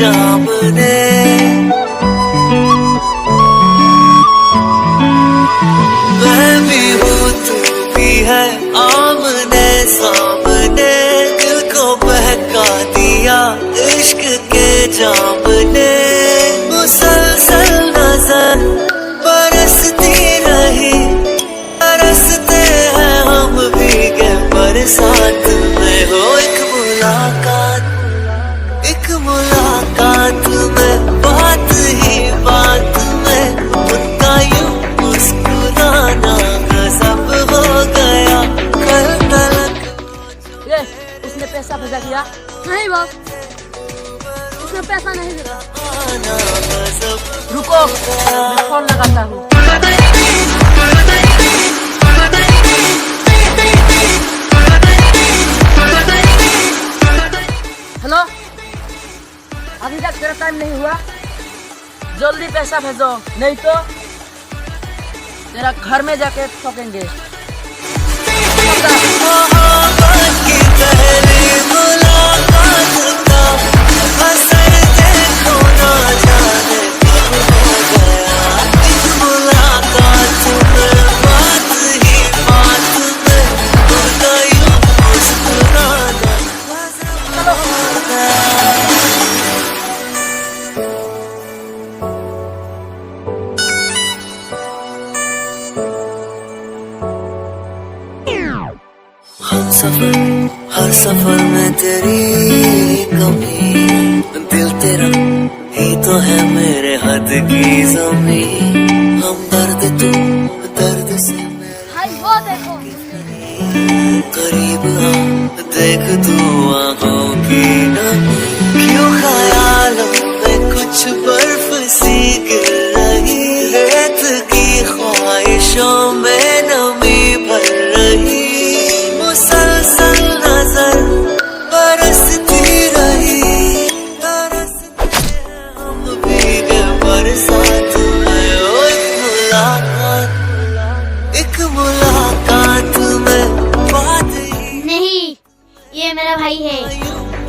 जामने। मैं भी हूँ तू भी है आमने सामने, दिल को बहका दिया इश्क के जाम ने। मुसलसल नजर बरसती रही, बरसते हैं हम भीगे बरसात में। हो एक मुलाकात में, बात ही बात में, उनका यूं मुस्कुराना गजब हो गया। कल तलक ये उसने पैसा भेजा दिया? नहीं बॉस, उसने पैसा नहीं दिया। रुको, मैं फोन लगाता हूँ। हेलो, अभी तक तेरा टाइम नहीं हुआ, जल्दी पैसा भेजो, नहीं तो तेरा घर में जाके ठोकेंगे। हर सफर में तेरी कमी, दिल तेरा ही तो है मेरे हद की जमी। हम दर्द तू दर्द से वो देखो करीब आ, देख तू आँखों की नमी। क्यों ख्यालों में कुछ बर्फ सी गिर रही, रेत की ख्वाहिशों में नमी भर रही। मुसलसल नजर बरसती रही, बरसते हम भीगे बरसात में। ओ एक मुलाकात में, बात ही नहीं, ये मेरा भाई है।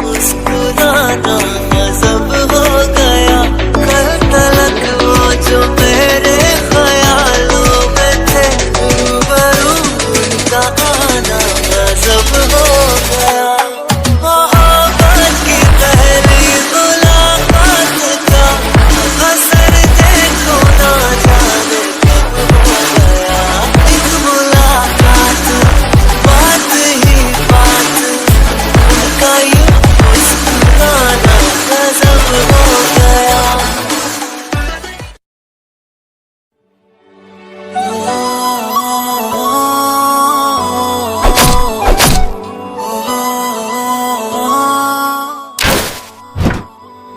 मुस्कुराना गजब हो गया। कल तलक वो जो मेरे ख्यालों में थे, रूबरू उनका आना गजब हो गया। मोहब्बत की पहली मुलाकात का असर देखो ना जाने कब हो गया। एक मुलाकात, बात ही बात, उनका यूं मुस्कुराना गजब हो गया।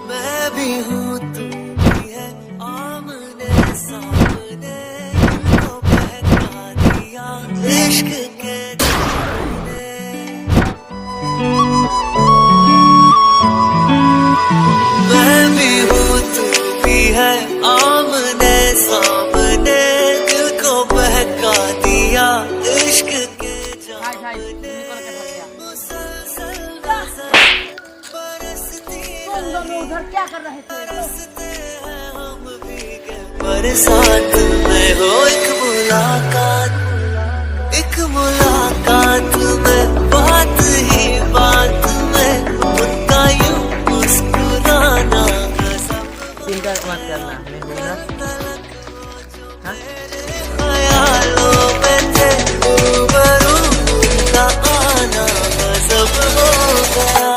मैं भी हूँ तू भी है आमने सामने, दिल को बहका दिया इश्क के जामने। मैं भी हूँ तू भी है आमने सामने, दिल को बहका दिया इश्क के जामने। मुसलसल नजर बरसती तुम दोनों उधर क्या कर रहे थे? बरसते हैं हम भीगे बरसात में। हो एक मुलाकात में, बात ही बात में, उनका यूं मुस्कुराना गजब। चिंता मत करना, मैं हूं ना। हाँ? ख्यालों में थे, रूबरू उनका आना गजब हो गया।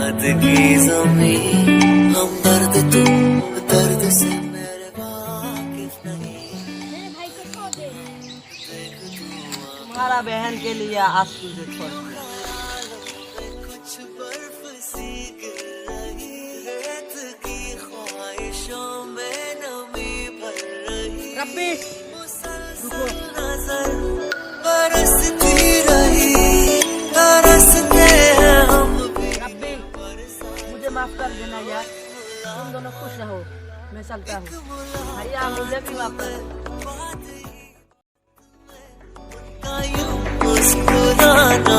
हद की ज़मीं। हम दर्द तू दर्द से मेरे वाकिफ नहीं। तुम्हारा बहन के लिए आज तुझे छोड़ दिया। कुछ बर्फ सी गिर रही, रेत की ख्वाहिशों में नमी भर रही। रब्बी मुसलसल नजर बरसती रही, तरसते हैं हम भी। रब्बी मुझे माफ कर देना यार, तुम दोनों खुश रहो, मैं चलता हूँ। भैया मुझे भी माफ कर दो। मुस्कुराना